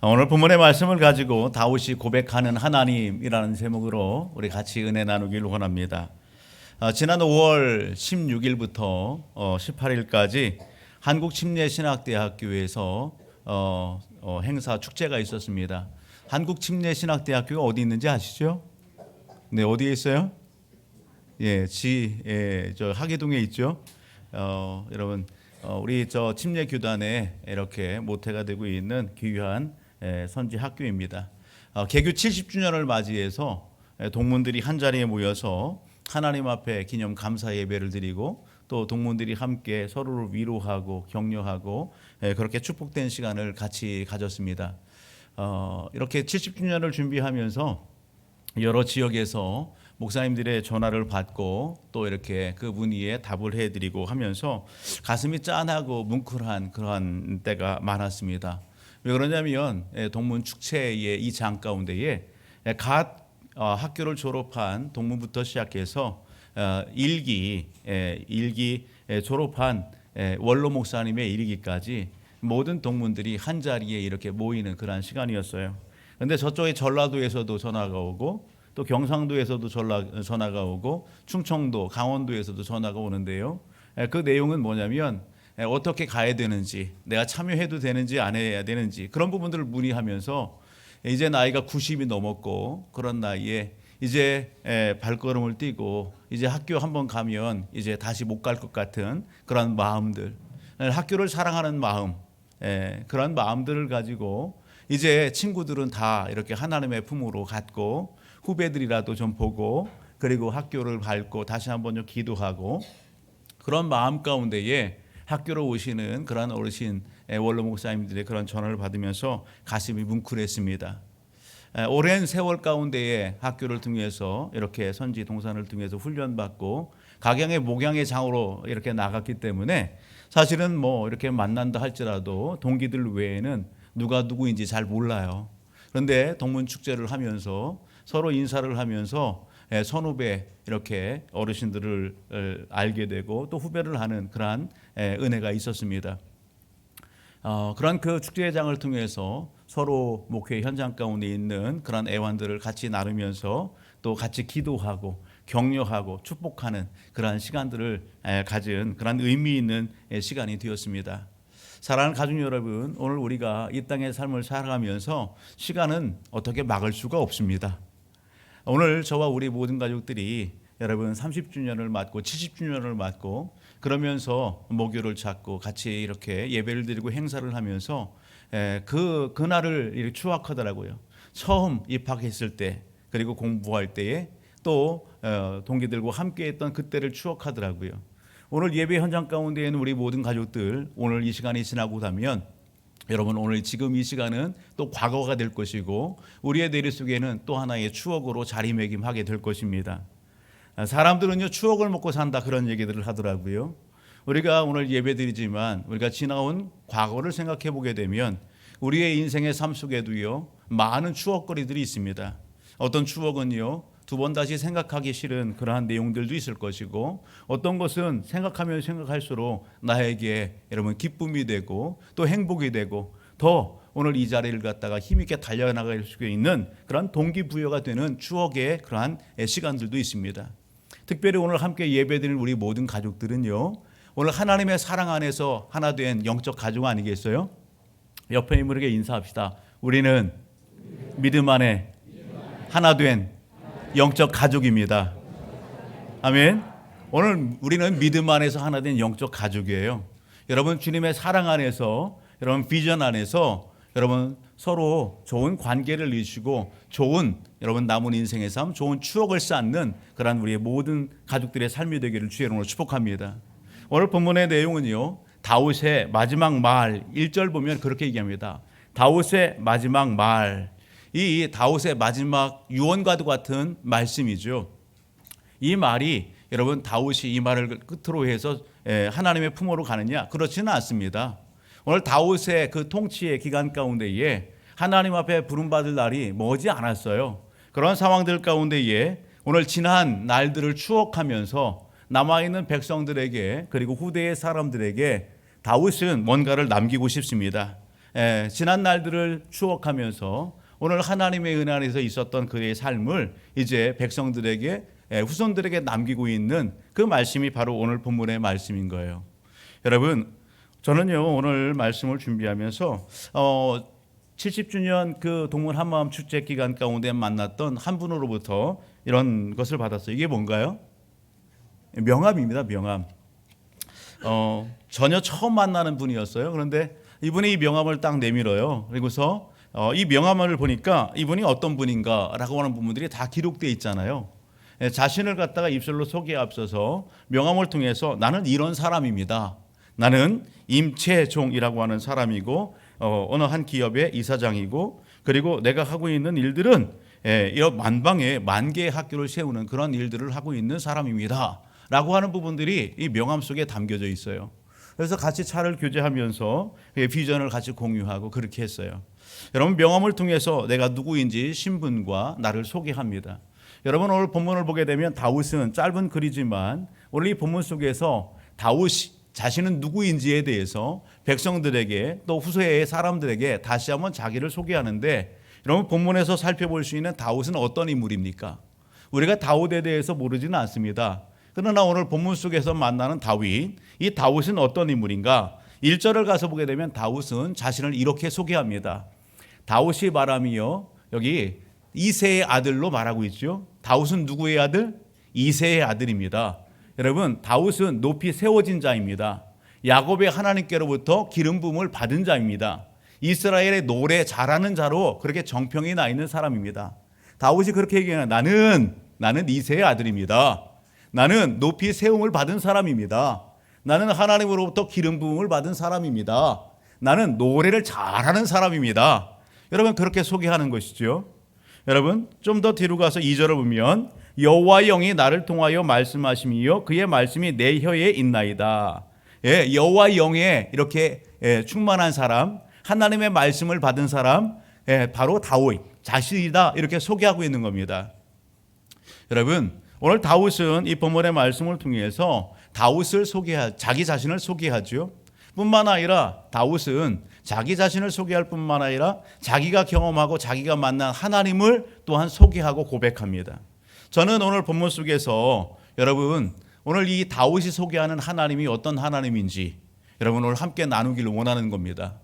오늘 본문의 말씀을 가지고 다윗이 고백하는 하나님이라는 제목으로 우리 같이 은혜 나누기를 원합니다. 지난 5월 16일부터 18일까지 한국침례신학대학교에서 행사 축제가 있었습니다. 한국침례신학대학교가 어디 있는지 아시죠? 네, 어디에 있어요? 저 하계동에 있죠. 여러분, 우리 저 침례교단에 이렇게 모태가 되고 있는 귀한 선지 학교입니다. 개교 70주년을 맞이해서 동문들이 한 자리에 모여서 하나님 앞에 기념 감사 예배를 드리고 또 동문들이 함께 서로를 위로하고 격려하고 그렇게 축복된 시간을 같이 가졌습니다. 이렇게 70주년을 준비하면서 여러 지역에서 목사님들의 전화를 받고 또 이렇게 그 문의에 답을 해드리고 하면서 가슴이 짠하고 뭉클한 그러한 때가 많았습니다. 왜 그러냐면 동문 축제의 이 장 가운데에 갓 학교를 졸업한 동문부터 시작해서 일기 졸업한 원로 목사님의 일기까지 모든 동문들이 한 자리에 이렇게 모이는 그런 시간이었어요. 그런데 저쪽에 전라도에서도 전화가 오고 또 경상도에서도 전화가 오고 충청도, 강원도에서도 전화가 오는데요. 그 내용은 뭐냐면 어떻게 가야 되는지, 내가 참여해도 되는지 안 해야 되는지 그런 부분들을 문의하면서 이제 나이가 90이 넘었고 그런 나이에 이제 발걸음을 띄고 이제 학교 한번 가면 이제 다시 못 갈 것 같은 그런 마음들, 학교를 사랑하는 마음, 그런 마음들을 가지고 이제 친구들은 다 이렇게 하나님의 품으로 갔고 후배들이라도 좀 보고 그리고 학교를 밟고 다시 한번 좀 기도하고 그런 마음 가운데에 학교로 오시는 그런 어르신 원로 목사님들의 그런 전화를 받으면서 가슴이 뭉클했습니다. 오랜 세월 가운데에 학교를 통해서 이렇게 선지 동산을 통해서 훈련받고 각양의 목양의 장으로 이렇게 나갔기 때문에 사실은 뭐 이렇게 만난다 할지라도 동기들 외에는 누가 누구인지 잘 몰라요. 그런데 동문 축제를 하면서 서로 인사를 하면서 선후배 이렇게 어르신들을 알게 되고 또 후배를 하는 그러한 은혜가 있었습니다. 그런 그 축제장을 통해서 서로 목회 현장 가운데 있는 그런 애환들을 같이 나누면서 또 같이 기도하고 격려하고 축복하는 그러한 시간들을 가진 그런 의미 있는 시간이 되었습니다. 사랑하는 가족 여러분, 오늘 우리가 이 땅의 삶을 살아가면서 시간은 어떻게 막을 수가 없습니다. 오늘 저와 우리 모든 가족들이 여러분 30주년을 맞고 70주년을 맞고 그러면서 목요를 찾고 같이 이렇게 예배를 드리고 행사를 하면서 그날을 이렇게 추억하더라고요. 처음 입학했을 때 그리고 공부할 때에 또 동기들과 함께했던 그때를 추억하더라고요. 오늘 예배 현장 가운데 있는 우리 모든 가족들 오늘 이 시간이 지나고 나면 여러분 오늘 지금 이 시간은 또 과거가 될 것이고 우리의 내리 속에는 또 하나의 추억으로 자리매김하게 될 것입니다. 사람들은요 추억을 먹고 산다 그런 얘기들을 하더라고요. 우리가 오늘 예배드리지만 우리가 지나온 과거를 생각해 보게 되면 우리의 인생의 삶 속에도요 많은 추억거리들이 있습니다. 어떤 추억은요 두 번 다시 생각하기 싫은 그러한 내용들도 있을 것이고 어떤 것은 생각하면 생각할수록 나에게 여러분 기쁨이 되고 또 행복이 되고 더 오늘 이 자리를 갖다가 힘있게 달려나갈 수 있는 그런 동기부여가 되는 추억의 그러한 시간들도 있습니다. 특별히 오늘 함께 예배드리는 우리 모든 가족들은요 오늘 하나님의 사랑 안에서 하나 된 영적 가족 아니겠어요? 옆에 있는 분에게 인사합시다. 우리는 믿음 안에 하나 된 영적 가족입니다. 아멘. 오늘 우리는 믿음 안에서 하나 된 영적 가족이에요. 여러분 주님의 사랑 안에서 여러분 비전 안에서 여러분 서로 좋은 관계를 이루시고 좋은 여러분 남은 인생의 삶 좋은 추억을 쌓는 그런 우리의 모든 가족들의 삶이 되기를 주의 이름으로 축복합니다. 오늘 본문의 내용은요 다윗의 마지막 말 1절 보면 그렇게 얘기합니다. 다윗의 마지막 말, 이 다윗의 마지막 유언과도 같은 말씀이죠. 이 말이 여러분 다윗이 이 말을 끝으로 해서 하나님의 품으로 가느냐? 그렇지는 않습니다. 오늘 다윗의 그 통치의 기간 가운데에 하나님 앞에 부름받을 날이 머지 않았어요. 그런 상황들 가운데에 오늘 지난 날들을 추억하면서 남아있는 백성들에게 그리고 후대의 사람들에게 다윗은 뭔가를 남기고 싶습니다. 지난 날들을 추억하면서 오늘 하나님의 은혜 안에서 있었던 그의 삶을 이제 백성들에게 후손들에게 남기고 있는 그 말씀이 바로 오늘 본문의 말씀인 거예요. 여러분, 저는요 오늘 말씀을 준비하면서 70주년 그 동문 한마음 축제 기간 가운데 만났던 한 분으로부터 이런 것을 받았어요. 이게 뭔가요? 명함입니다. 명함. 전혀 처음 만나는 분이었어요. 그런데 이분이 이 명함을 딱 내밀어요. 그리고서 이 명함을 보니까 이분이 어떤 분인가라고 하는 부분들이 다 기록되어 있잖아요. 자신을 갖다가 입술로 소개에 앞서서 명함을 통해서 나는 이런 사람입니다. 나는 임채종이라고 하는 사람이고 어느 한 기업의 이사장이고 그리고 내가 하고 있는 일들은 이런 만방에 만 개의 학교를 세우는 그런 일들을 하고 있는 사람입니다. 라고 하는 부분들이 이 명함 속에 담겨져 있어요. 그래서 같이 차를 교제하면서 비전을 같이 공유하고 그렇게 했어요. 여러분, 명함을 통해서 내가 누구인지 신분과 나를 소개합니다. 여러분, 오늘 본문을 보게 되면 다윗은 짧은 글이지만 오늘 이 본문 속에서 다윗이 자신은 누구인지에 대해서 백성들에게 또 후세의 사람들에게 다시 한번 자기를 소개하는데, 여러분 본문에서 살펴볼 수 있는 다윗은 어떤 인물입니까? 우리가 다윗에 대해서 모르지는 않습니다. 그러나 오늘 본문 속에서 만나는 다윗, 이 다윗은 어떤 인물인가? 1절을 가서 보게 되면 다윗은 자신을 이렇게 소개합니다. 다윗이 말하며 여기 이새의 아들로 말하고 있죠. 다윗은 누구의 아들? 이새의 아들입니다. 여러분, 다윗은 높이 세워진 자입니다. 야곱의 하나님께로부터 기름 부음을 받은 자입니다. 이스라엘의 노래 잘하는 자로 그렇게 정평이 나 있는 사람입니다. 다윗이 그렇게 얘기해요. 나는 이새의 아들입니다. 나는 높이 세움을 받은 사람입니다. 나는 하나님으로부터 기름 부음을 받은 사람입니다. 나는 노래를 잘하는 사람입니다. 여러분, 그렇게 소개하는 것이죠. 여러분, 좀 더 뒤로 가서 2절을 보면 여호와의 영이 나를 통하여 말씀하심이요 그의 말씀이 내 혀에 있나이다. 여호와의 영에 이렇게 충만한 사람, 하나님의 말씀을 받은 사람, 바로 다윗 자신이다, 이렇게 소개하고 있는 겁니다. 여러분, 오늘 다윗은 이 본문의 말씀을 통해서 다윗을 자기 자신을 소개하죠. 뿐만 아니라 다윗은 자기 자신을 소개할 뿐만 아니라 자기가 경험하고 자기가 만난 하나님을 또한 소개하고 고백합니다. 저는 오늘 본문 속에서 여러분 오늘 이 다윗이 소개하는 하나님이 어떤 하나님인지 여러분 오늘 함께 나누기를 원하는 겁니다.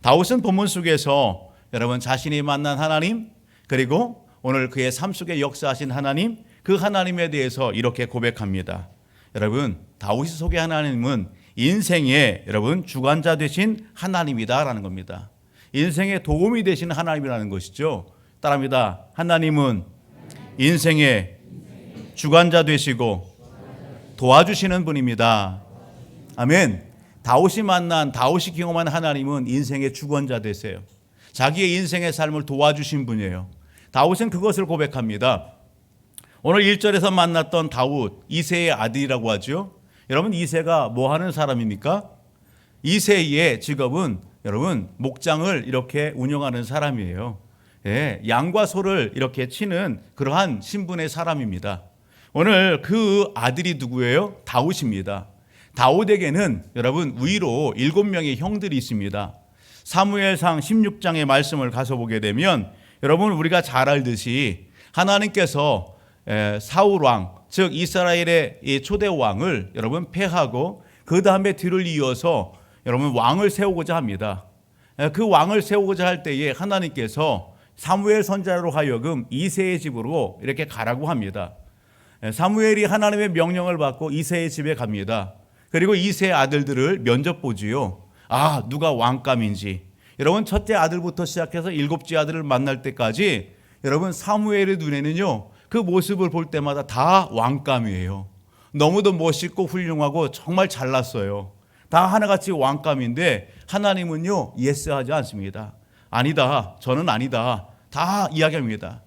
다윗은 본문 속에서 여러분 자신이 만난 하나님, 그리고 오늘 그의 삶 속에 역사하신 하나님, 그 하나님에 대해서 이렇게 고백합니다. 여러분, 다윗이 소개하는 하나님은 인생의 여러분 주관자 되신 하나님이다라는 겁니다. 인생에 도움이 되신 하나님이라는 것이죠. 따라합니다. 하나님은 인생의 주관자 되시고 도와주시는 분입니다. 아멘. 다윗이 경험한 하나님은 인생의 주관자 되세요. 자기의 인생의 삶을 도와주신 분이에요. 다윗은 그것을 고백합니다. 오늘 1절에서 만났던 다윗, 이새의 아들이라고 하죠. 여러분, 이새가 뭐 하는 사람입니까? 이새의 직업은 여러분 목장을 이렇게 운영하는 사람이에요. 양과 소를 이렇게 치는 그러한 신분의 사람입니다. 오늘 그 아들이 누구예요? 다윗입니다. 다윗에게는 여러분 위로 7명의 형들이 있습니다. 사무엘상 16장의 말씀을 가서 보게 되면 여러분 우리가 잘 알듯이 하나님께서 사울 왕, 즉 이스라엘의 이 초대 왕을 여러분 패하고 그 다음에 뒤를 이어서 여러분 왕을 세우고자 합니다. 그 왕을 세우고자 할 때에 하나님께서 사무엘 선지자로 하여금 이새의 집으로 이렇게 가라고 합니다. 사무엘이 하나님의 명령을 받고 이새의 집에 갑니다. 그리고 이새의 아들들을 면접 보지요. 누가 왕감인지. 여러분, 첫째 아들부터 시작해서 7째 아들을 만날 때까지 여러분 사무엘의 눈에는요 그 모습을 볼 때마다 다 왕감이에요. 너무도 멋있고 훌륭하고 정말 잘났어요. 다 하나같이 왕감인데 하나님은요 예스하지 않습니다. 아니다, 저는 아니다, 다 이야기합니다.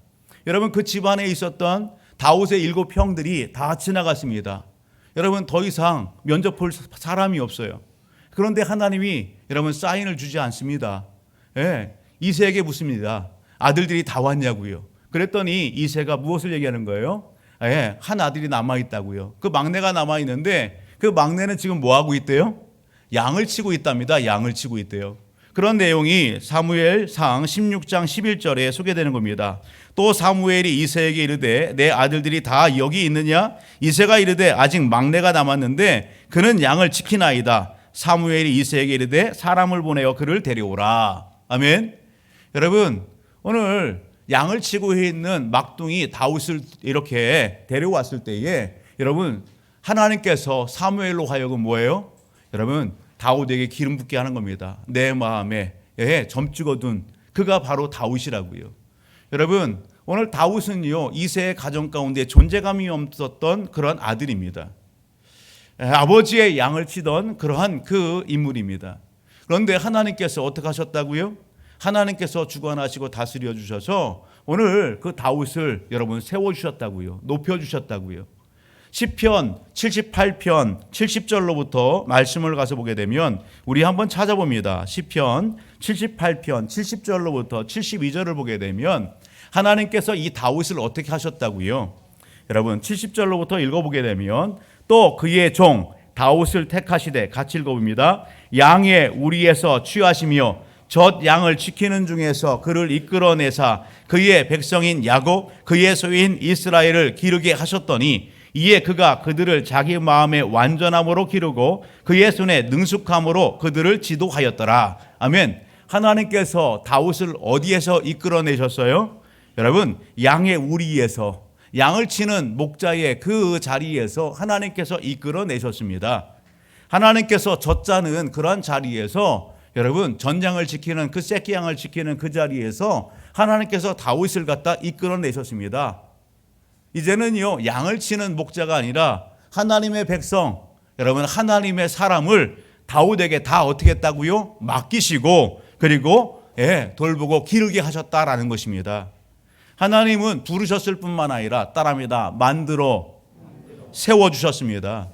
여러분, 그 집안에 있었던 다윗의 7 형들이 다 지나갔습니다. 여러분, 더 이상 면접 볼 사람이 없어요. 그런데 하나님이 여러분 사인을 주지 않습니다. 이새에게 묻습니다. 아들들이 다 왔냐고요. 그랬더니 이새가 무엇을 얘기하는 거예요? 한 아들이 남아있다고요. 그 막내가 남아있는데 그 막내는 지금 뭐하고 있대요? 양을 치고 있답니다. 양을 치고 있대요. 그런 내용이 사무엘상 16장 11절에 소개되는 겁니다. 또 사무엘이 이새에게 이르되 내 아들들이 다 여기 있느냐? 이새가 이르되 아직 막내가 남았는데 그는 양을 지키나이다. 사무엘이 이새에게 이르되 사람을 보내어 그를 데려오라. 아멘. 여러분, 오늘 양을 치고 있는 막둥이 다윗을 이렇게 데려왔을 때에 여러분, 하나님께서 사무엘로 하여금 뭐예요? 여러분, 다윗에게 기름 붓게 하는 겁니다. 내 마음에 점찍어둔 그가 바로 다윗이라고요. 여러분, 오늘 다윗은요, 이새의 가정 가운데 존재감이 없었던 그런 아들입니다. 아버지의 양을 치던 그러한 그 인물입니다. 그런데 하나님께서 어떻게 하셨다고요? 하나님께서 주관하시고 다스려 주셔서 오늘 그 다윗을 여러분 세워주셨다고요. 높여주셨다고요. 시편 78편 70절로부터 말씀을 가서 보게 되면 우리 한번 찾아봅니다. 시편 78편 70절로부터 72절을 보게 되면 하나님께서 이 다윗을 어떻게 하셨다고요? 여러분 70절로부터 읽어보게 되면 또 그의 종 다윗을 택하시되 같이 읽어봅니다. 양의 우리에서 취하시며 젖 양을 지키는 중에서 그를 이끌어내사 그의 백성인 야곱 그의 소유인 이스라엘을 기르게 하셨더니 이에 그가 그들을 자기 마음의 완전함으로 기르고 그의 손에 능숙함으로 그들을 지도하였더라. 아멘. 하나님께서 다윗을 어디에서 이끌어내셨어요? 여러분, 양의 우리에서, 양을 치는 목자의 그 자리에서 하나님께서 이끌어내셨습니다. 하나님께서 젖자는 그런 자리에서 여러분, 전장을 지키는 그 새끼 양을 지키는 그 자리에서 하나님께서 다윗을 갖다 이끌어내셨습니다. 이제는요, 양을 치는 목자가 아니라 하나님의 백성, 여러분 하나님의 사람을 다윗에게 다 어떻게 했다고요? 맡기시고 그리고 돌보고 기르게 하셨다라는 것입니다. 하나님은 부르셨을 뿐만 아니라 따라합니다. 만들어 세워주셨습니다.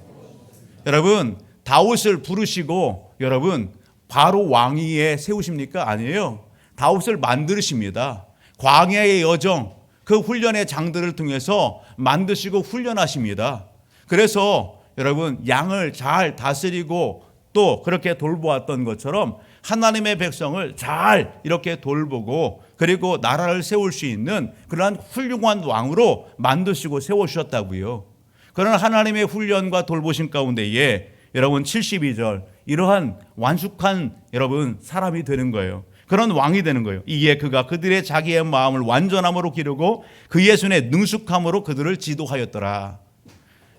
여러분, 다윗을 부르시고 여러분 바로 왕위에 세우십니까? 아니에요. 다윗을 만드십니다. 광야의 여정, 그 훈련의 장들을 통해서 만드시고 훈련하십니다. 그래서 여러분 양을 잘 다스리고 또 그렇게 돌보았던 것처럼 하나님의 백성을 잘 이렇게 돌보고 그리고 나라를 세울 수 있는 그러한 훌륭한 왕으로 만드시고 세우셨다고요. 그런 하나님의 훈련과 돌보심 가운데에 여러분 72절 이러한 완숙한 여러분 사람이 되는 거예요. 그런 왕이 되는 거예요. 이에 그가 그들의 자기의 마음을 완전함으로 기르고 그의 손에 능숙함으로 그들을 지도하였더라.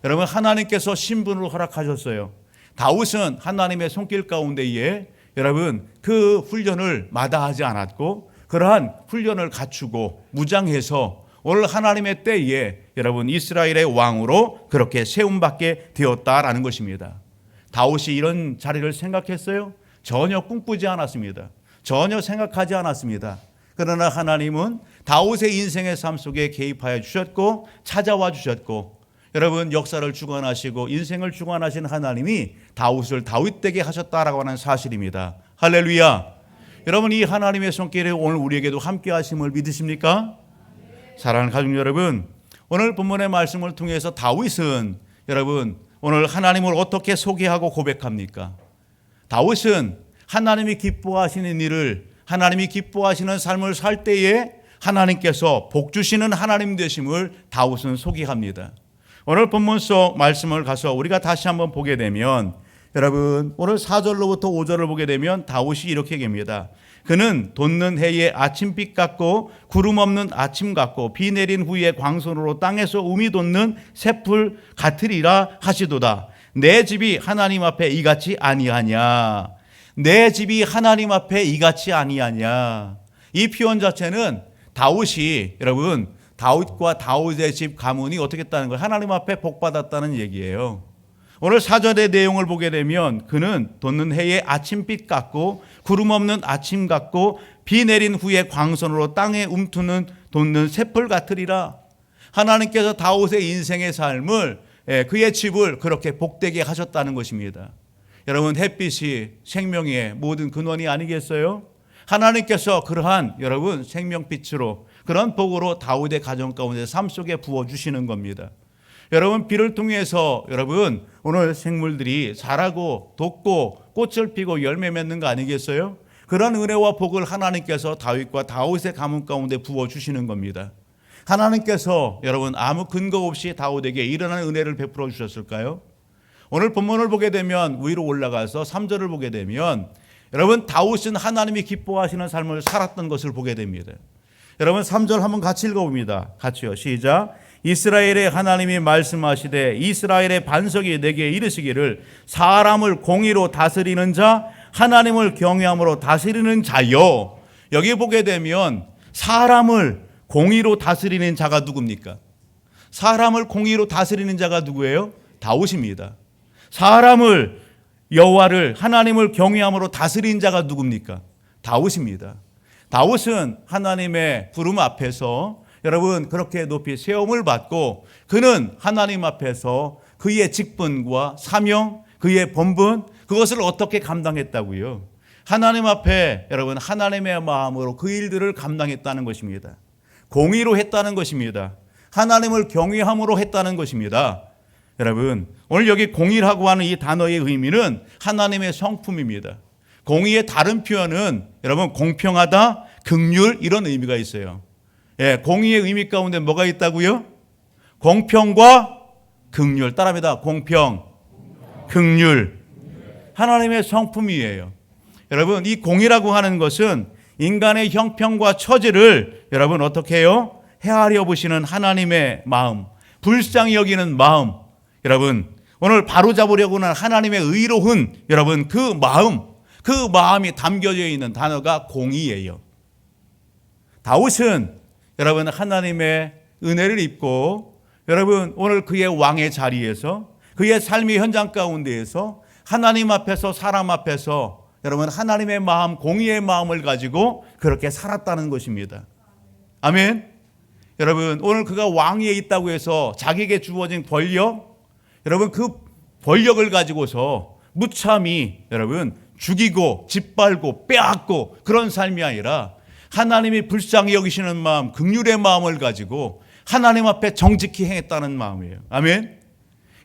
여러분 하나님께서 신분을 허락하셨어요. 다윗은 하나님의 손길 가운데에 여러분 그 훈련을 마다하지 않았고 그러한 훈련을 갖추고 무장해서 오늘 하나님의 때에 여러분 이스라엘의 왕으로 그렇게 세움받게 되었다라는 것입니다. 다윗이 이런 자리를 생각했어요? 전혀 꿈꾸지 않았습니다. 전혀 생각하지 않았습니다. 그러나 하나님은 다윗의 인생의 삶 속에 개입하여 주셨고 찾아와 주셨고 여러분 역사를 주관하시고 인생을 주관하신 하나님이 다윗을 다윗되게 하셨다라고 하는 사실입니다. 할렐루야. 여러분 이 하나님의 손길에 오늘 우리에게도 함께 하심을 믿으십니까? 사랑하는 가족 여러분, 오늘 본문의 말씀을 통해서 다윗은 여러분 오늘 하나님을 어떻게 소개하고 고백합니까? 다윗은 하나님이 기뻐하시는 일을 하나님이 기뻐하시는 삶을 살 때에 하나님께서 복 주시는 하나님 되심을 다윗은 소개합니다. 오늘 본문 속 말씀을 가서 우리가 다시 한번 보게 되면 여러분 오늘 4절로부터 5절을 보게 되면 다윗이 이렇게 얘기합니다. 그는 돋는 해의 아침빛 같고 구름 없는 아침 같고 비 내린 후에 광선으로 땅에서 음이 돋는 새풀 같으리라 하시도다. 내 집이 하나님 앞에 이같이 아니하냐. 내 집이 하나님 앞에 이같이 아니하냐. 이 표현 자체는 다윗이 여러분 다윗과 다윗의 집 가문이 어떻게 했다는 거예요? 하나님 앞에 복받았다는 얘기예요. 오늘 4절의 내용을 보게 되면 그는 돋는 해의 아침빛 같고 구름 없는 아침 같고 비 내린 후에 광선으로 땅에 움트는 돋는 새풀 같으리라. 하나님께서 다윗의 인생의 삶을 그의 집을 그렇게 복되게 하셨다는 것입니다. 여러분 햇빛이 생명의 모든 근원이 아니겠어요? 하나님께서 그러한 여러분 생명빛으로 그런 복으로 다윗의 가정 가운데 삶 속에 부어주시는 겁니다. 여러분 비를 통해서 여러분 오늘 생물들이 자라고 돋고 꽃을 피고 열매 맺는 거 아니겠어요? 그런 은혜와 복을 하나님께서 다윗과 다윗의 가문 가운데 부어주시는 겁니다. 하나님께서 여러분 아무 근거 없이 다윗에게 일어나는 은혜를 베풀어 주셨을까요? 오늘 본문을 보게 되면 위로 올라가서 3절을 보게 되면 여러분 다윗은 하나님이 기뻐하시는 삶을 살았던 것을 보게 됩니다. 여러분 3절 한번 같이 읽어봅니다. 같이요. 시작. 이스라엘의 하나님이 말씀하시되 이스라엘의 반석이 내게 이르시기를 사람을 공의로 다스리는 자 하나님을 경외함으로 다스리는 자요. 여기 보게 되면 사람을 공의로 다스리는 자가 누굽니까? 사람을 공의로 다스리는 자가 누구예요? 다윗입니다. 사람을 여호와를 하나님을 경외함으로 다스린 자가 누굽니까? 다윗입니다. 다윗은 하나님의 부름 앞에서 여러분 그렇게 높이 세움을 받고 그는 하나님 앞에서 그의 직분과 사명, 그의 본분 그것을 어떻게 감당했다고요? 하나님 앞에 여러분 하나님의 마음으로 그 일들을 감당했다는 것입니다. 공의로 했다는 것입니다. 하나님을 경외함으로 했다는 것입니다. 여러분 오늘 여기 공의라고 하는 이 단어의 의미는 하나님의 성품입니다. 공의의 다른 표현은 여러분 공평하다, 긍휼 이런 의미가 있어요. 예, 공의의 의미 가운데 뭐가 있다고요? 공평과 긍휼. 따라합니다. 공평, 긍휼. 하나님의 성품이에요. 여러분 이 공의라고 하는 것은 인간의 형편과 처지를 여러분 어떻게 해요? 헤아려 보시는 하나님의 마음, 불쌍히 여기는 마음. 여러분 오늘 바로잡으려고 하는 하나님의 의로운 여러분 그 마음이 담겨져 있는 단어가 공의예요. 다윗은 여러분 하나님의 은혜를 입고 여러분 오늘 그의 왕의 자리에서 그의 삶의 현장 가운데에서 하나님 앞에서 사람 앞에서 여러분 하나님의 마음, 공의의 마음을 가지고 그렇게 살았다는 것입니다. 아멘. 여러분 오늘 그가 왕위에 있다고 해서 자기에게 주어진 권력, 여러분 그 권력을 가지고서 무참히 여러분 죽이고 짓밟고 빼앗고 그런 삶이 아니라 하나님이 불쌍히 여기시는 마음, 긍휼의 마음을 가지고 하나님 앞에 정직히 행했다는 마음이에요. 아멘.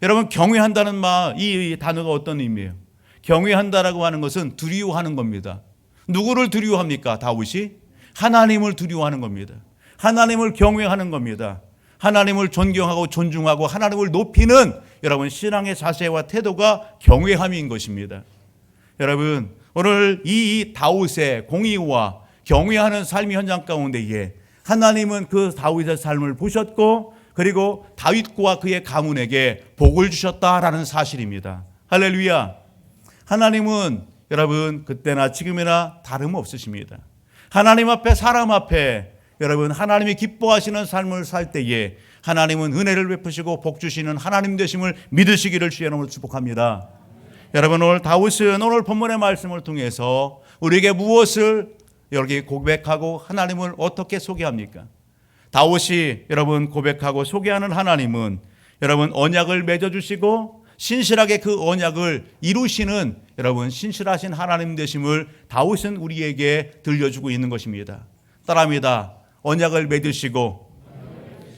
여러분 경외한다는 이 단어가 어떤 의미예요? 경외한다라고 하는 것은 두려워하는 겁니다. 누구를 두려워합니까? 다윗이 하나님을 두려워하는 겁니다. 하나님을 경외하는 겁니다. 하나님을 존경하고 존중하고 하나님을 높이는 여러분 신앙의 자세와 태도가 경외함인 것입니다. 여러분 오늘 이 다윗의 공의와 경외하는 삶의 현장 가운데에 하나님은 그 다윗의 삶을 보셨고 그리고 다윗과 그의 가문에게 복을 주셨다라는 사실입니다. 할렐루야. 하나님은 여러분 그때나 지금이나 다름없으십니다. 하나님 앞에 사람 앞에 여러분 하나님이 기뻐하시는 삶을 살 때에 하나님은 은혜를 베푸시고 복 주시는 하나님 되심을 믿으시기를 주의 이름으로 축복합니다. 여러분 오늘 다윗은 오늘 본문의 말씀을 통해서 우리에게 무엇을 여기 고백하고 하나님을 어떻게 소개합니까? 다윗이 여러분 고백하고 소개하는 하나님은 여러분 언약을 맺어주시고 신실하게 그 언약을 이루시는 여러분 신실하신 하나님 되심을 다윗은 우리에게 들려주고 있는 것입니다. 따라합니다. 언약을 맺으시고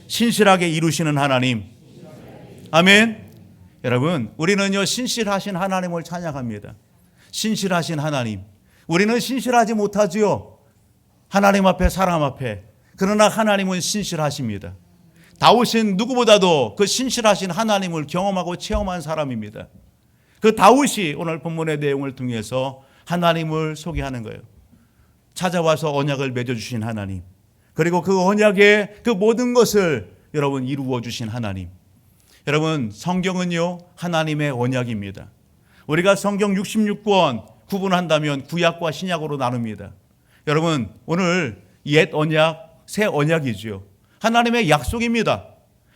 신실하게 이루시는 하나님. 아멘. 여러분 우리는요 신실하신 하나님을 찬양합니다. 신실하신 하나님. 우리는 신실하지 못하지요. 하나님 앞에 사람 앞에. 그러나 하나님은 신실하십니다. 다윗은 누구보다도 그 신실하신 하나님을 경험하고 체험한 사람입니다. 그 다윗이 오늘 본문의 내용을 통해서 하나님을 소개하는 거예요. 찾아와서 언약을 맺어주신 하나님. 그리고 그 언약의 그 모든 것을 여러분 이루어 주신 하나님. 여러분 성경은요 하나님의 언약입니다. 우리가 성경 66권 구분한다면 구약과 신약으로 나눕니다. 여러분 오늘 옛 언약, 새 언약이죠. 하나님의 약속입니다.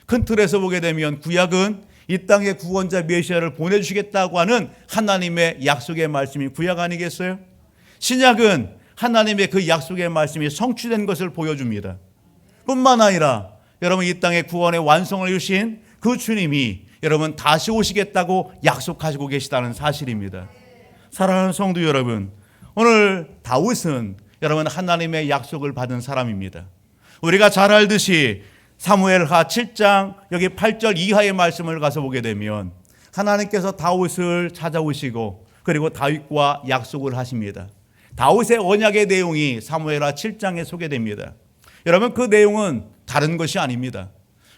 큰 틀에서 보게 되면 구약은 이 땅에 구원자 메시아를 보내주시겠다고 하는 하나님의 약속의 말씀이 구약 아니겠어요? 신약은 하나님의 그 약속의 말씀이 성취된 것을 보여줍니다. 뿐만 아니라 여러분 이 땅에 구원의 완성을 이루신 그 주님이 여러분 다시 오시겠다고 약속하시고 계시다는 사실입니다. 사랑하는 성도 여러분, 오늘 다윗은 여러분 하나님의 약속을 받은 사람입니다. 우리가 잘 알듯이 사무엘하 7장 여기 8절 이하의 말씀을 가서 보게 되면 하나님께서 다윗을 찾아오시고 그리고 다윗과 약속을 하십니다. 다윗의 언약의 내용이 사무엘하 7장에 소개됩니다. 여러분, 그 내용은 다른 것이 아닙니다.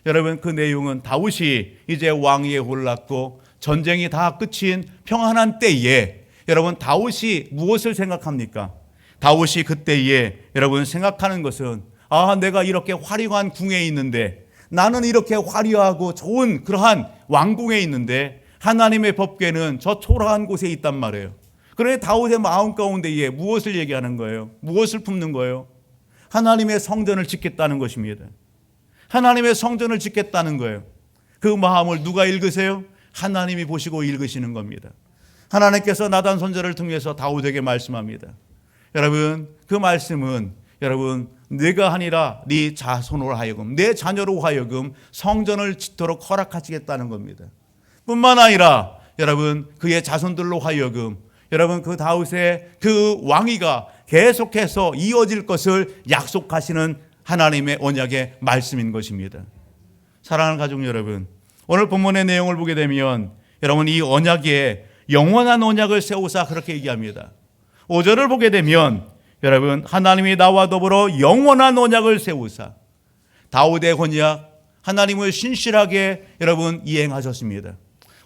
여러분, 그 내용은 다윗이 이제 왕위에 올랐고 전쟁이 다 끝인 평안한 때에 여러분, 다윗이 무엇을 생각합니까? 다윗이 그때에 여러분 생각하는 것은, 내가 이렇게 화려한 궁에 있는데, 나는 이렇게 화려하고 좋은 그러한 왕궁에 있는데 하나님의 법궤는 저 초라한 곳에 있단 말이에요. 그런데 다윗의 마음 가운데에 무엇을 얘기하는 거예요? 무엇을 품는 거예요? 하나님의 성전을 짓겠다는 것입니다. 하나님의 성전을 짓겠다는 거예요. 그 마음을 누가 읽으세요? 하나님이 보시고 읽으시는 겁니다. 하나님께서 나단 선지자를 통해서 다윗에게 말씀합니다. 여러분, 그 말씀은 여러분, 네가 아니라 네 자손으로 하여금, 내 자녀로 하여금 성전을 짓도록 허락하시겠다는 겁니다. 뿐만 아니라 여러분, 그의 자손들로 하여금 여러분, 그 다윗의 그 왕위가 계속해서 이어질 것을 약속하시는 하나님의 언약의 말씀인 것입니다. 사랑하는 가족 여러분, 오늘 본문의 내용을 보게 되면 여러분, 이 언약에 영원한 언약을 세우사 그렇게 얘기합니다. 5절을 보게 되면 여러분, 하나님이 나와 더불어 영원한 언약을 세우사, 다윗의 언약, 하나님을 신실하게 여러분 이행하셨습니다.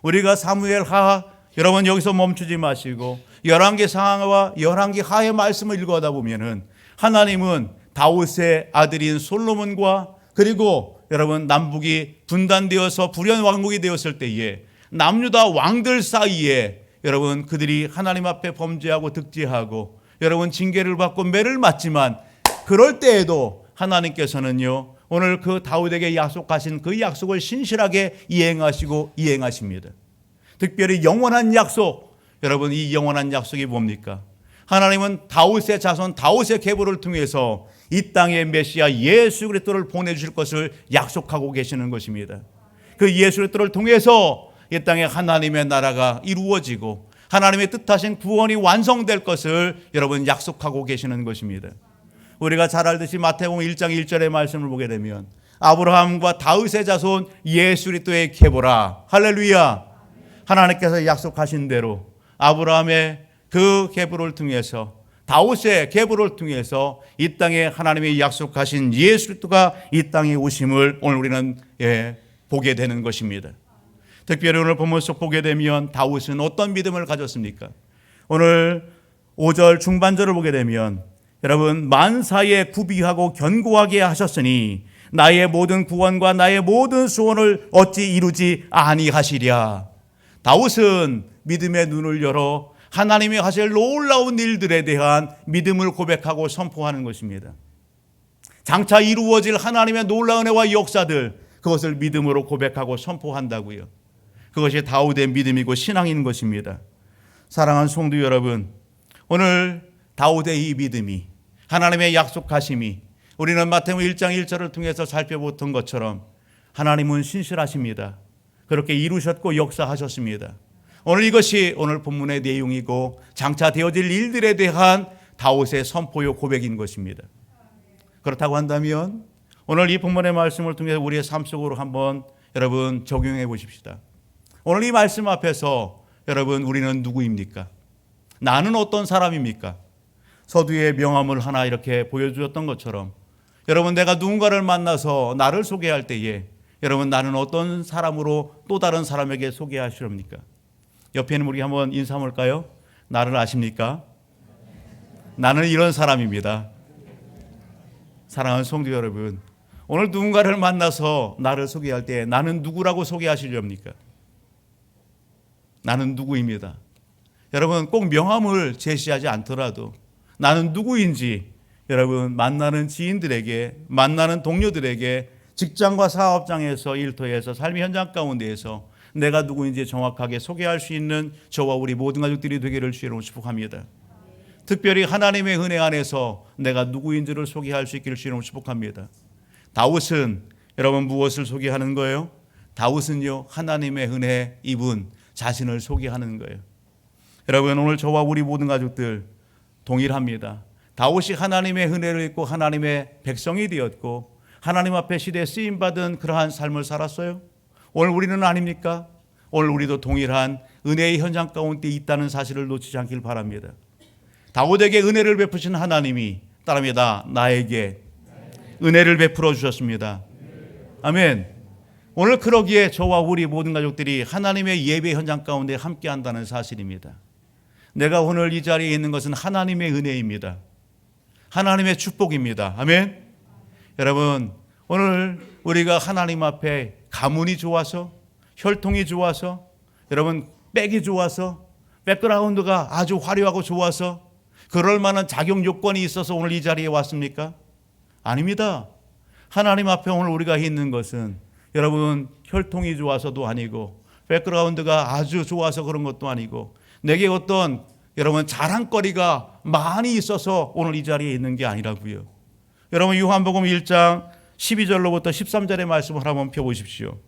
우리가 사무엘하 여러분 여기서 멈추지 마시고 열왕기상하와 열왕기하의 말씀을 읽어다 보면은 하나님은 다윗의 아들인 솔로몬과 그리고 여러분 남북이 분단되어서 불현 왕국이 되었을 때에 남유다 왕들 사이에 여러분 그들이 하나님 앞에 범죄하고 득죄하고 여러분 징계를 받고 매를 맞지만 그럴 때에도 하나님께서는요 오늘 그 다윗에게 약속하신 그 약속을 신실하게 이행하십니다. 특별히 영원한 약속, 여러분 이 영원한 약속이 뭡니까? 하나님은 다윗의 자손 다윗의 계보를 통해서 이 땅에 메시아 예수 그리스도를 보내주실 것을 약속하고 계시는 것입니다. 그 예수 그리스도를 통해서 이 땅에 하나님의 나라가 이루어지고 하나님의 뜻하신 구원이 완성될 것을 여러분 약속하고 계시는 것입니다. 우리가 잘 알듯이 마태복음 1장 1절의 말씀을 보게 되면 아브라함과 다윗의 자손 예수 그리스도의 계보라. 할렐루야. 하나님께서 약속하신 대로 아브라함의 그 계보를 통해서 다윗의 계보를 통해서 이 땅에 하나님이 약속하신 예수 그리스도가 이 땅에 오심을 오늘 우리는 보게 되는 것입니다. 특별히 오늘 본문 속 보게 되면 다윗은 어떤 믿음을 가졌습니까? 오늘 5절 중반절을 보게 되면 여러분 만사에 구비하고 견고하게 하셨으니 나의 모든 구원과 나의 모든 소원을 어찌 이루지 아니하시랴. 다윗은 믿음의 눈을 열어 하나님이 하실 놀라운 일들에 대한 믿음을 고백하고 선포하는 것입니다. 장차 이루어질 하나님의 놀라운 은혜와 역사들 그것을 믿음으로 고백하고 선포한다고요. 그것이 다윗의 믿음이고 신앙인 것입니다. 사랑하는 성도 여러분, 오늘 다윗의 이 믿음이 하나님의 약속하심이 우리는 마태복음 1장 1절을 통해서 살펴보던 것처럼 하나님은 신실하십니다. 그렇게 이루셨고 역사하셨습니다. 오늘 이것이 오늘 본문의 내용이고 장차 되어질 일들에 대한 다윗의 선포요 고백인 것입니다. 그렇다고 한다면 오늘 이 본문의 말씀을 통해서 우리의 삶 속으로 한번 여러분 적용해 보십시다. 오늘 이 말씀 앞에서 여러분 우리는 누구입니까? 나는 어떤 사람입니까? 서두의 명함을 하나 이렇게 보여주었던 것처럼 여러분 내가 누군가를 만나서 나를 소개할 때에 여러분 나는 어떤 사람으로 또 다른 사람에게 소개하시렵니까? 옆에 있는 우리 한번 인사 볼까요? 나를 아십니까? 나는 이런 사람입니다. 사랑하는 성도 여러분, 오늘 누군가를 만나서 나를 소개할 때 나는 누구라고 소개하시렵니까? 나는 누구입니다. 여러분 꼭 명함을 제시하지 않더라도 나는 누구인지 여러분 만나는 지인들에게 만나는 동료들에게 직장과 사업장에서 일터에서 삶의 현장 가운데에서 내가 누구인지 정확하게 소개할 수 있는 저와 우리 모든 가족들이 되기를 주의로 축복합니다. 특별히 하나님의 은혜 안에서 내가 누구인지를 소개할 수 있기를 주의로 축복합니다. 다윗은 여러분 무엇을 소개하는 거예요? 다윗은요 하나님의 은혜 입은 자신을 소개하는 거예요. 여러분 오늘 저와 우리 모든 가족들 동일합니다. 다윗이 하나님의 은혜를 입고 하나님의 백성이 되었고 하나님 앞에 시대에 쓰임받은 그러한 삶을 살았어요. 오늘 우리는 아닙니까? 오늘 우리도 동일한 은혜의 현장 가운데 있다는 사실을 놓치지 않길 바랍니다. 다윗에게 은혜를 베푸신 하나님이 따릅니다. 나에게 은혜를 베풀어 주셨습니다. 아멘. 오늘 그러기에 저와 우리 모든 가족들이 하나님의 예배 현장 가운데 함께 한다는 사실입니다. 내가 오늘 이 자리에 있는 것은 하나님의 은혜입니다. 하나님의 축복입니다. 아멘. 여러분, 오늘 우리가 하나님 앞에 가문이 좋아서, 혈통이 좋아서, 여러분 백이 좋아서, 백그라운드가 아주 화려하고 좋아서, 그럴 만한 자격 요건이 있어서 오늘 이 자리에 왔습니까? 아닙니다. 하나님 앞에 오늘 우리가 있는 것은 여러분 혈통이 좋아서도 아니고, 백그라운드가 아주 좋아서 그런 것도 아니고, 내게 어떤 여러분 자랑거리가 많이 있어서 오늘 이 자리에 있는 게 아니라고요. 여러분 요한복음 1장 12절로부터 13절의 말씀을 한번 펴보십시오.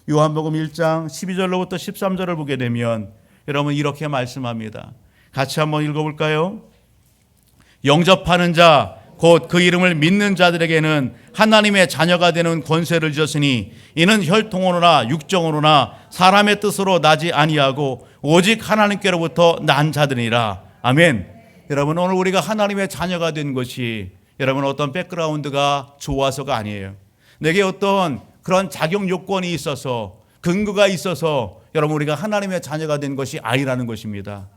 요한복음 1장 12절로부터 13절을 보게 되면 여러분 이렇게 말씀합니다. 같이 한번 읽어볼까요? 영접하는 자 곧 그 이름을 믿는 자들에게는 하나님의 자녀가 되는 권세를 주셨으니 이는 혈통으로나 육정으로나 사람의 뜻으로 나지 아니하고 오직 하나님께로부터 난 자들이라. 아멘. 여러분 오늘 우리가 하나님의 자녀가 된 것이 여러분 어떤 백그라운드가 좋아서가 아니에요. 내게 어떤 그런 자격 요건이 있어서, 근거가 있어서 여러분 우리가 하나님의 자녀가 된 것이 아니라는 것입니다.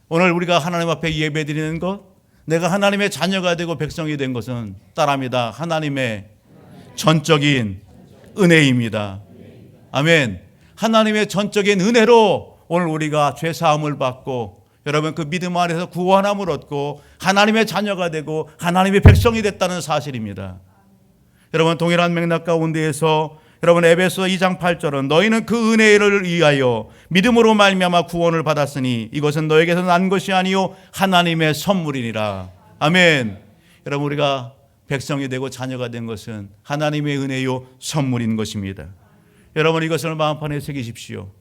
오늘 우리가 하나님 앞에 예배드리는 것, 내가 하나님의 자녀가 되고 백성이 된 것은 따라합니다. 하나님의 전적인 은혜입니다. 아멘. 하나님의 전적인 은혜로 오늘 우리가 죄 사함을 받고 여러분 그 믿음 안에서 구원함을 얻고 하나님의 자녀가 되고 하나님의 백성이 됐다는 사실입니다. 여러분 동일한 맥락 가운데에서 여러분 에베소 2장 8절은 너희는 그 은혜를 위하여 믿음으로 말미암아 구원을 받았으니 이것은 너에게서 난 것이 아니요 하나님의 선물이니라. 아멘. 여러분 우리가 백성이 되고 자녀가 된 것은 하나님의 은혜요 선물인 것입니다. 여러분 이것을 마음판에 새기십시오.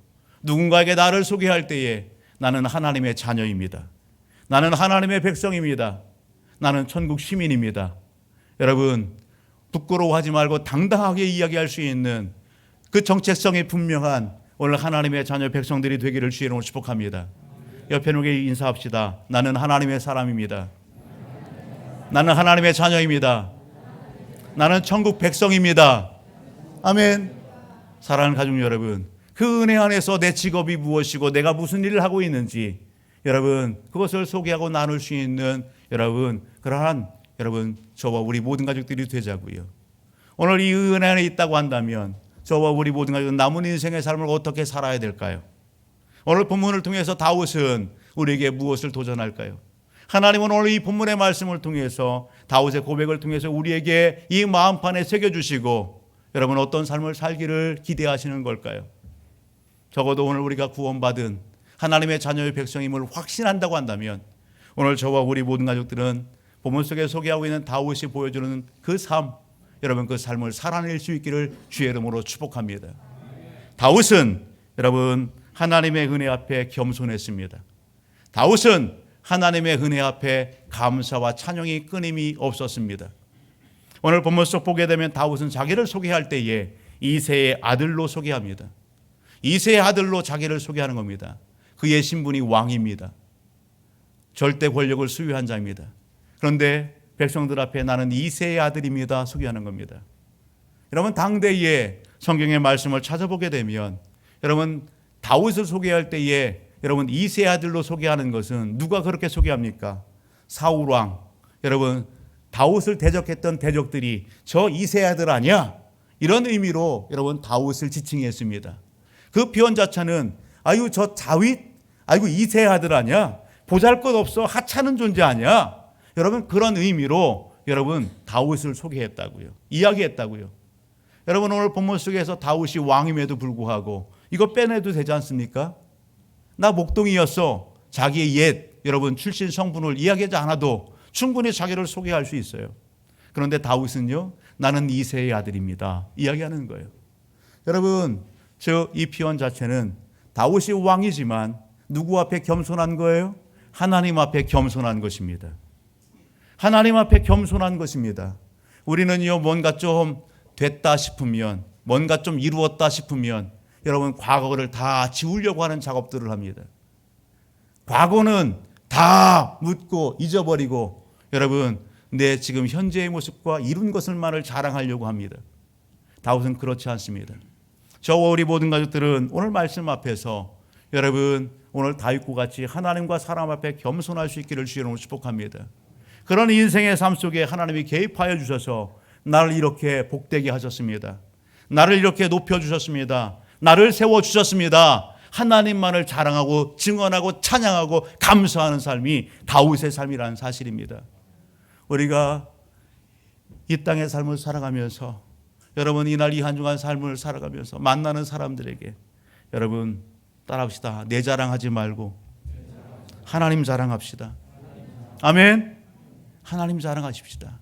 누군가에게 나를 소개할 때에 나는 하나님의 자녀입니다. 나는 하나님의 백성입니다. 나는 천국 시민입니다. 여러분 부끄러워하지 말고 당당하게 이야기할 수 있는 그 정체성이 분명한 오늘 하나님의 자녀 백성들이 되기를 주의 이름으로 축복합니다. 옆에 누구에게 인사합시다. 나는 하나님의 사람입니다. 나는 하나님의 자녀입니다. 나는 천국 백성입니다. 아멘. 사랑하는 가족 여러분, 그 은혜 안에서 내 직업이 무엇이고 내가 무슨 일을 하고 있는지 여러분 그것을 소개하고 나눌 수 있는 여러분 그러한 여러분 저와 우리 모든 가족들이 되자고요. 오늘 이 은혜 안에 있다고 한다면 저와 우리 모든 가족은 남은 인생의 삶을 어떻게 살아야 될까요? 오늘 본문을 통해서 다윗은 우리에게 무엇을 도전할까요? 하나님은 오늘 이 본문의 말씀을 통해서 다윗의 고백을 통해서 우리에게 이 마음판에 새겨주시고 여러분 어떤 삶을 살기를 기대하시는 걸까요? 적어도 오늘 우리가 구원받은 하나님의 자녀의 백성임을 확신한다고 한다면 오늘 저와 우리 모든 가족들은 본문 속에 소개하고 있는 다윗이 보여주는 그 삶, 여러분 그 삶을 살아낼 수 있기를 주의 이름으로 축복합니다. 다윗은 여러분 하나님의 은혜 앞에 겸손했습니다. 다윗은 하나님의 은혜 앞에 감사와 찬양이 끊임이 없었습니다. 오늘 본문 속 보게 되면 다윗은 자기를 소개할 때에 이새의 아들로 소개합니다. 이새의 아들로 자기를 소개하는 겁니다. 그의 신분이 왕입니다. 절대 권력을 수유한 자입니다. 그런데 백성들 앞에 나는 이새의 아들입니다 소개하는 겁니다. 여러분 당대의 성경의 말씀을 찾아보게 되면 여러분 다윗을 소개할 때에 여러분 이새의 아들로 소개하는 것은 누가 그렇게 소개합니까? 사울왕. 여러분 다윗을 대적했던 대적들이 저 이새의 아들 아니야? 이런 의미로 여러분 다윗을 지칭했습니다. 그 표현 자체는 아유 저 다윗 아이고 이새의 아들 아니야? 보잘것없어 하찮은 존재 아니야? 여러분 그런 의미로 여러분 다윗을 소개했다고요. 이야기했다고요. 여러분 오늘 본문 속에서 다윗이 왕임에도 불구하고 이거 빼내도 되지 않습니까? 나 목동이었어. 자기의 옛 여러분 출신 성분을 이야기하지 않아도 충분히 자기를 소개할 수 있어요. 그런데 다윗은요. 나는 이새의 아들입니다. 이야기하는 거예요. 여러분 이 표현 자체는 다윗이 왕이지만 누구 앞에 겸손한 거예요? 하나님 앞에 겸손한 것입니다. 하나님 앞에 겸손한 것입니다. 우리는요 뭔가 좀 됐다 싶으면 뭔가 좀 이루었다 싶으면 여러분 과거를 다 지우려고 하는 작업들을 합니다. 과거는 다 묻고 잊어버리고 여러분 내 지금 현재의 모습과 이룬 것을만을 자랑하려고 합니다. 다윗은 그렇지 않습니다. 저와 우리 모든 가족들은 오늘 말씀 앞에서 여러분 오늘 다윗과 같이 하나님과 사람 앞에 겸손할 수 있기를 주의 이름으로 축복합니다. 그런 인생의 삶 속에 하나님이 개입하여 주셔서 나를 이렇게 복되게 하셨습니다. 나를 이렇게 높여주셨습니다. 나를 세워주셨습니다. 하나님만을 자랑하고 증언하고 찬양하고 감사하는 삶이 다윗의 삶이라는 사실입니다. 우리가 이 땅의 삶을 살아가면서 여러분 이날 이 한 주간 삶을 살아가면서 만나는 사람들에게 여러분 따라합시다. 내 자랑하지 말고 하나님 자랑합시다. 아멘. 하나님 자랑하십시다.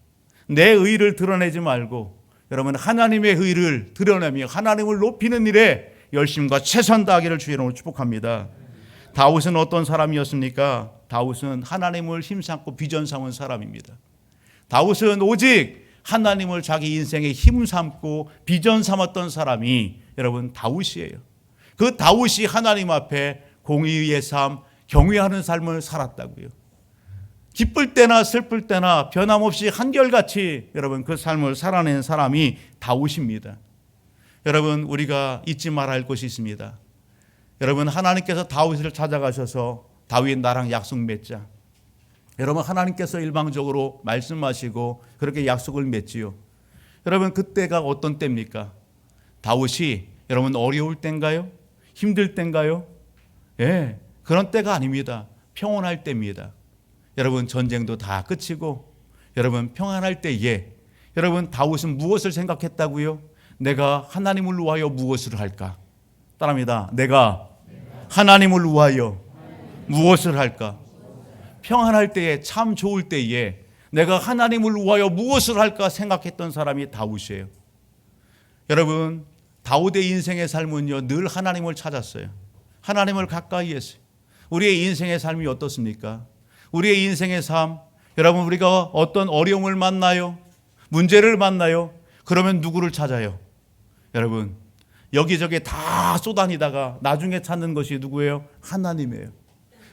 내 의를 드러내지 말고 여러분 하나님의 의를 드러내며 하나님을 높이는 일에 열심과 최선 다하기를 주의 이름으로 축복합니다. 다윗은 어떤 사람이었습니까? 다윗은 하나님을 힘삼고 비전 삼은 사람입니다. 다윗은 오직 하나님을 자기 인생의 힘 삼고 비전 삼았던 사람이 여러분 다윗이에요. 그 다윗이 하나님 앞에 공의의 삶, 경외하는 삶을 살았다고요. 기쁠 때나 슬플 때나 변함없이 한결같이 여러분 그 삶을 살아낸 사람이 다윗입니다. 여러분 우리가 잊지 말아야 할 것이 있습니다. 여러분 하나님께서 다윗을 찾아가셔서 다윗 나랑 약속 맺자. 여러분 하나님께서 일방적으로 말씀하시고 그렇게 약속을 맺지요. 여러분 그때가 어떤 때입니까? 다윗이 여러분 어려울 때인가요? 힘들 때인가요? 예, 그런 때가 아닙니다. 평온할 때입니다. 여러분 전쟁도 다 끝이고 여러분 평안할 때에 여러분 다윗은 무엇을 생각했다고요? 내가 하나님을 위하여 무엇을 할까? 따라합니다. 내가 하나님을 위하여 무엇을 할까? 평안할 때에 참 좋을 때에 내가 하나님을 위하여 무엇을 할까 생각했던 사람이 다윗이에요. 여러분 다윗의 인생의 삶은요 늘 하나님을 찾았어요. 하나님을 가까이 했어요. 우리의 인생의 삶이 어떻습니까? 우리의 인생의 삶, 여러분 우리가 어떤 어려움을 만나요? 문제를 만나요? 그러면 누구를 찾아요? 여러분 여기저기 다 쏘다니다가 나중에 찾는 것이 누구예요? 하나님이에요.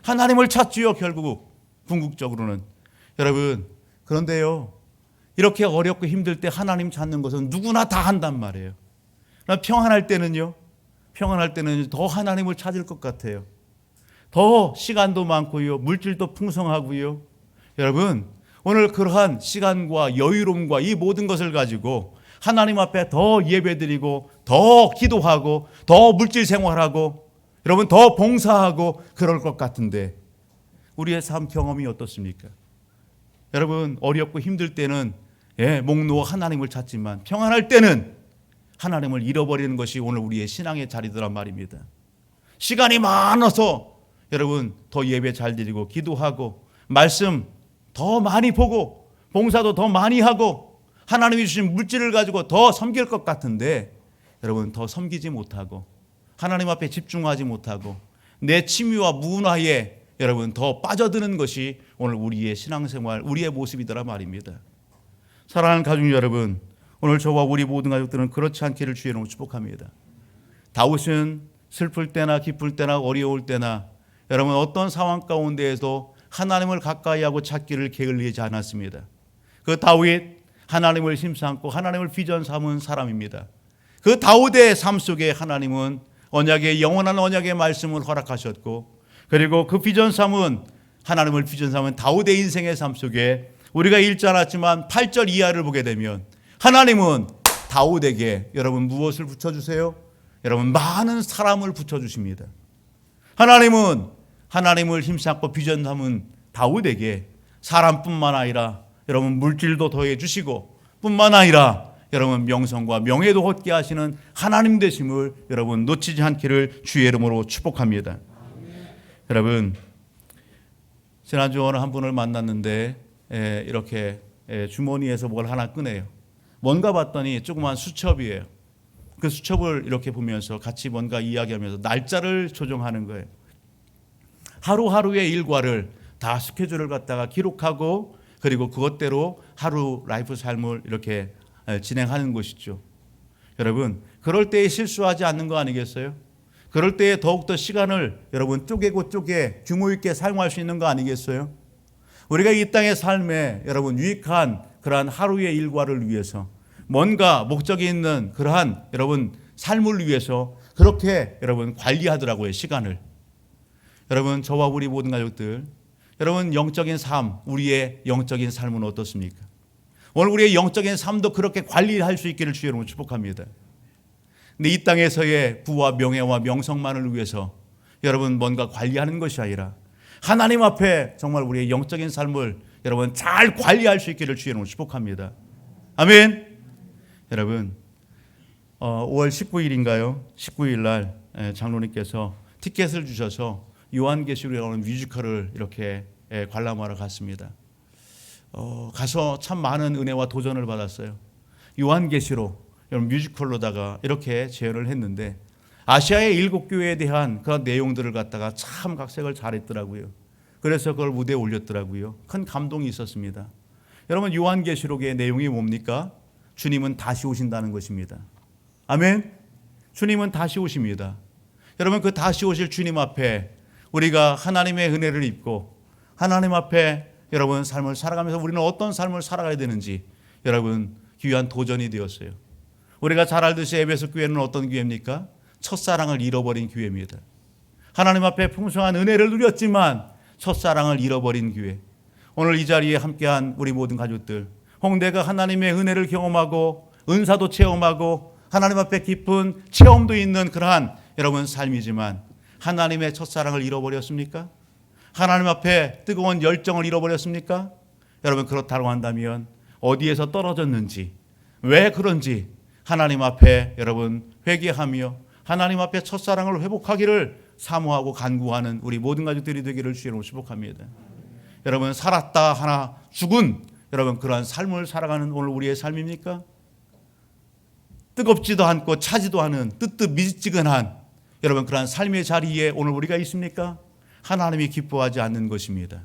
하나님을 찾지요. 결국 궁극적으로는. 여러분 그런데요 이렇게 어렵고 힘들 때 하나님 찾는 것은 누구나 다 한단 말이에요. 평안할 때는요 평안할 때는 더 하나님을 찾을 것 같아요. 더 시간도 많고요 물질도 풍성하고요. 여러분 오늘 그러한 시간과 여유로움과 이 모든 것을 가지고 하나님 앞에 더 예배드리고 더 기도하고 더 물질 생활하고 여러분 더 봉사하고 그럴 것 같은데 우리의 삶 경험이 어떻습니까? 여러분 어렵고 힘들 때는 목 놓아 하나님을 찾지만 평안할 때는 하나님을 잃어버리는 것이 오늘 우리의 신앙의 자리더란 말입니다. 시간이 많아서 여러분 더 예배 잘 드리고 기도하고 말씀 더 많이 보고 봉사도 더 많이 하고 하나님이 주신 물질을 가지고 더 섬길 것 같은데 여러분 더 섬기지 못하고 하나님 앞에 집중하지 못하고 내 취미와 문화에 여러분 더 빠져드는 것이 오늘 우리의 신앙생활 우리의 모습이더라 말입니다. 사랑하는 가족 여러분 오늘 저와 우리 모든 가족들은 그렇지 않기를 주의 이름으로 축복합니다. 다윗은 슬플 때나 기쁠 때나 어려울 때나 여러분 어떤 상황 가운데에도 하나님을 가까이 하고 찾기를 게을리하지 않았습니다. 그 다윗 하나님을 심삼고 하나님을 비전 삼은 사람입니다. 그 다윗의 삶 속에 하나님은 언약의 영원한 언약의 말씀을 허락하셨고 그리고 그 비전 삼은 하나님을 비전 삼은 다윗의 인생의 삶 속에 우리가 읽지 않았지만 8절 이하를 보게 되면 하나님은 다윗에게 여러분 무엇을 붙여주세요? 여러분 많은 사람을 붙여주십니다. 하나님은 하나님을 힘삼고 비전 삼은 다윗에게 사람뿐만 아니라 여러분 물질도 더해 주시고 뿐만 아니라 여러분 명성과 명예도 얻게 하시는 하나님 되심을 여러분 놓치지 않기를 주의 이름으로 축복합니다. 여러분 지난주 어느 한 분을 만났는데 이렇게 주머니에서 뭘 하나 꺼내요. 뭔가 봤더니 조그만 수첩이에요. 그 수첩을 이렇게 보면서 같이 뭔가 이야기하면서 날짜를 조정하는 거예요. 하루하루의 일과를 다 스케줄을 갖다가 기록하고 그리고 그것대로 하루 라이프 삶을 이렇게 진행하는 것이죠. 여러분 그럴 때 실수하지 않는 거 아니겠어요? 그럴 때에 더욱더 시간을 여러분 쪼개고 규모 있게 사용할 수 있는 거 아니겠어요? 우리가 이 땅의 삶에 여러분 유익한 그러한 하루의 일과를 위해서 뭔가 목적이 있는 그러한 여러분 삶을 위해서 그렇게 여러분 관리하더라고요, 시간을. 여러분, 저와 우리 모든 가족들, 여러분 영적인 삶, 우리의 영적인 삶은 어떻습니까? 오늘 우리의 영적인 삶도 그렇게 관리할 수 있기를 주의 이름으로 축복합니다. 근데 이 땅에서의 부와 명예와 명성만을 위해서 여러분 뭔가 관리하는 것이 아니라 하나님 앞에 정말 우리의 영적인 삶을 여러분 잘 관리할 수 있기를 주의 이름으로 축복합니다. 아멘. 여러분 5월 19일인가요? 19일 날 장로님께서 티켓을 주셔서 요한계시록이라는 뮤지컬을 이렇게 관람하러 갔습니다. 가서 참 많은 은혜와 도전을 받았어요. 요한계시록 여러분 뮤지컬로다가 이렇게 재현을 했는데 아시아의 7교회에 대한 그런 내용들을 갖다가 참 각색을 잘했더라고요. 그래서 그걸 무대에 올렸더라고요. 큰 감동이 있었습니다. 여러분 요한계시록의 내용이 뭡니까? 주님은 다시 오신다는 것입니다. 아멘. 주님은 다시 오십니다. 여러분 그 다시 오실 주님 앞에 우리가 하나님의 은혜를 입고 하나님 앞에 여러분 삶을 살아가면서 우리는 어떤 삶을 살아가야 되는지 여러분 귀한 도전이 되었어요. 우리가 잘 알듯이 에베소 교회는 어떤 교회입니까? 첫사랑을 잃어버린 교회입니다. 하나님 앞에 풍성한 은혜를 누렸지만 첫사랑을 잃어버린 교회. 오늘 이 자리에 함께한 우리 모든 가족들, 홍대가 하나님의 은혜를 경험하고 은사도 체험하고 하나님 앞에 깊은 체험도 있는 그러한 여러분 삶이지만 하나님의 첫사랑을 잃어버렸습니까? 하나님 앞에 뜨거운 열정을 잃어버렸습니까? 여러분 그렇다고 한다면 어디에서 떨어졌는지 왜 그런지 하나님 앞에 여러분 회개하며 하나님 앞에 첫사랑을 회복하기를 사모하고 간구하는 우리 모든 가족들이 되기를 주의로 축복합니다. 여러분 살았다 하나 죽은 여러분 그러한 삶을 살아가는 오늘 우리의 삶입니까? 뜨겁지도 않고 차지도 않은 뜨뜻미지근한 여러분 그러한 삶의 자리에 오늘 우리가 있습니까? 하나님이 기뻐하지 않는 것입니다.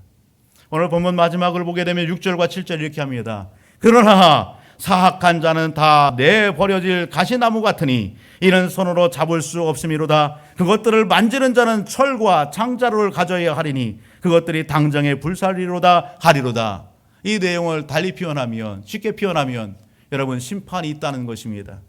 오늘 본문 마지막을 보게 되면 6절과 7절 이렇게 합니다. 그러나 사악한 자는 다 내버려질 가시나무 같으니 이는 손으로 잡을 수 없음이로다. 그것들을 만지는 자는 철과 창자루를 가져야 하리니 그것들이 당장에 불살리로다 하리로다. 이 내용을 달리 표현하면 쉽게 표현하면 여러분 심판이 있다는 것입니다.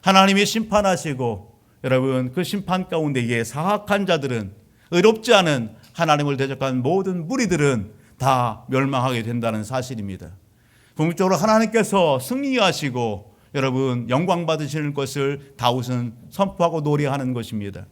하나님이 심판하시고 여러분 그 심판 가운데에 사악한 자들은 의롭지 않은 하나님을 대적한 모든 무리들은 다 멸망하게 된다는 사실입니다. 궁극적으로 하나님께서 승리하시고 여러분 영광 받으시는 것을 다윗은 선포하고 노래하는 것입니다.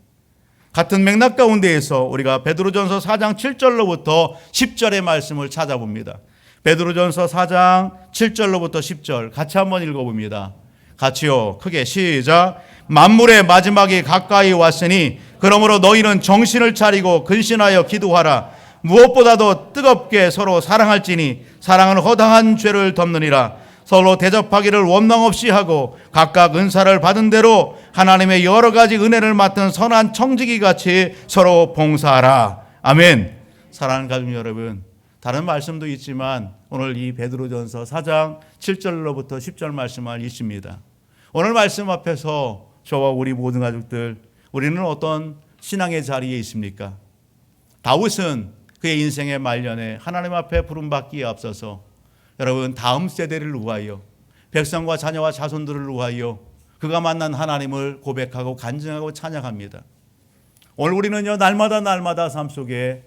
같은 맥락 가운데에서 우리가 베드로전서 4장 7절로부터 10절의 말씀을 찾아봅니다. 베드로전서 4장 7절로부터 10절 같이 한번 읽어봅니다. 같이요. 크게 시작. 만물의 마지막이 가까이 왔으니 그러므로 너희는 정신을 차리고 근신하여 기도하라. 무엇보다도 뜨겁게 서로 사랑할지니 사랑은 허당한 죄를 덮느니라. 서로 대접하기를 원망 없이 하고 각각 은사를 받은 대로 하나님의 여러 가지 은혜를 맡은 선한 청지기 같이 서로 봉사하라. 아멘. 사랑하는 가족 여러분, 다른 말씀도 있지만 오늘 이 베드로전서 4장 7절로부터 10절 말씀을 읽습니다. 오늘 말씀 앞에서 저와 우리 모든 가족들, 우리는 어떤 신앙의 자리에 있습니까? 다윗은 그의 인생의 말년에 하나님 앞에 부름받기에 앞서서 여러분 다음 세대를 위하여 백성과 자녀와 자손들을 위하여 그가 만난 하나님을 고백하고 간증하고 찬양합니다. 오늘 우리는요 날마다 삶 속에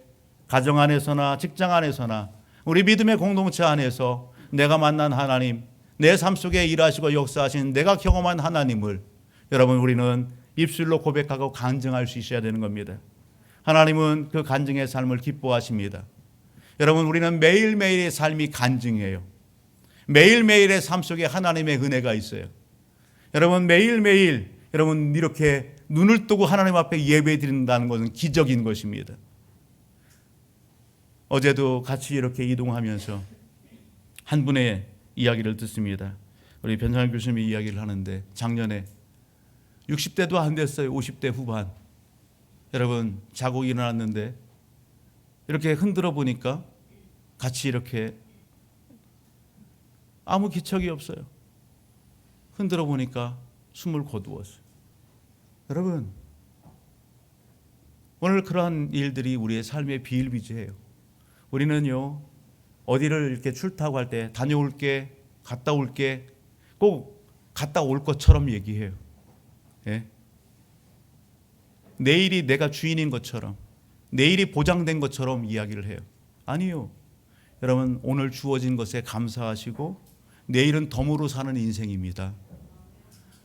가정 안에서나 직장 안에서나 우리 믿음의 공동체 안에서 내가 만난 하나님, 내 삶 속에 일하시고 역사하신 내가 경험한 하나님을 여러분 우리는 입술로 고백하고 간증할 수 있어야 되는 겁니다. 하나님은 그 간증의 삶을 기뻐하십니다. 여러분 우리는 매일매일의 삶이 간증이에요. 매일매일의 삶 속에 하나님의 은혜가 있어요. 여러분 매일매일 여러분 이렇게 눈을 뜨고 하나님 앞에 예배 드린다는 것은 기적인 것입니다. 어제도 같이 이렇게 이동하면서 한 분의 이야기를 듣습니다. 우리 변상현 교수님이 이야기를 하는데 작년에 60대도 안 됐어요. 50대 후반. 여러분 자고 일어났는데 이렇게 흔들어 보니까 같이 이렇게 아무 기척이 없어요. 흔들어 보니까 숨을 거두었어요. 여러분 오늘 그러한 일들이 우리의 삶의 비일비재해요. 우리는요, 어디를 이렇게 출타고 할 때 다녀올게, 갔다 올게, 꼭 갔다 올 것처럼 얘기해요. 예? 내일이 내가 주인인 것처럼, 내일이 보장된 것처럼 이야기를 해요. 아니요. 여러분, 오늘 주어진 것에 감사하시고 내일은 덤으로 사는 인생입니다.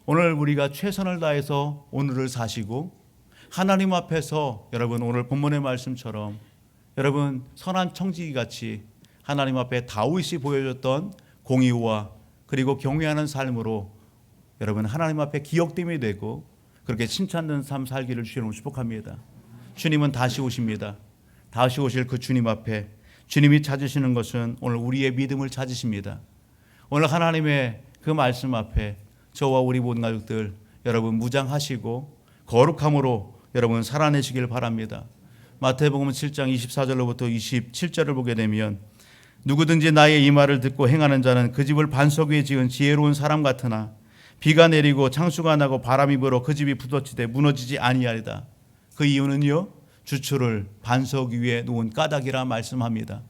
오늘 우리가 최선을 다해서 오늘을 사시고 하나님 앞에서 여러분 오늘 본문의 말씀처럼 여러분 선한 청지기 같이 하나님 앞에 다윗이 보여줬던 공의와 그리고 경외하는 삶으로 여러분 하나님 앞에 기억됨이 되고 그렇게 칭찬된 삶 살기를 주님으로 축복합니다. 주님은 다시 오십니다. 다시 오실 그 주님 앞에 주님이 찾으시는 것은 오늘 우리의 믿음을 찾으십니다. 오늘 하나님의 그 말씀 앞에 저와 우리 모든 가족들 여러분 무장하시고 거룩함으로 여러분 살아내시길 바랍니다. 마태복음 7장 24절로부터 27절을 보게 되면 누구든지 나의 이 말을 듣고 행하는 자는 그 집을 반석 위에 지은 지혜로운 사람 같으나 비가 내리고 창수가 나고 바람이 불어 그 집이 부서지되 무너지지 아니하리다. 그 이유는요, 주초를 반석 위에 놓은 까닭이라 말씀합니다.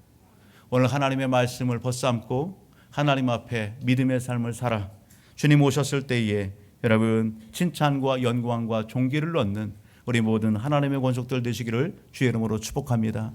오늘 하나님의 말씀을 벗삼고 하나님 앞에 믿음의 삶을 살아 주님 오셨을 때에 여러분 칭찬과 영광과 존귀를 얻는 우리 모든 하나님의 권속들 되시기를 주의 이름으로 축복합니다.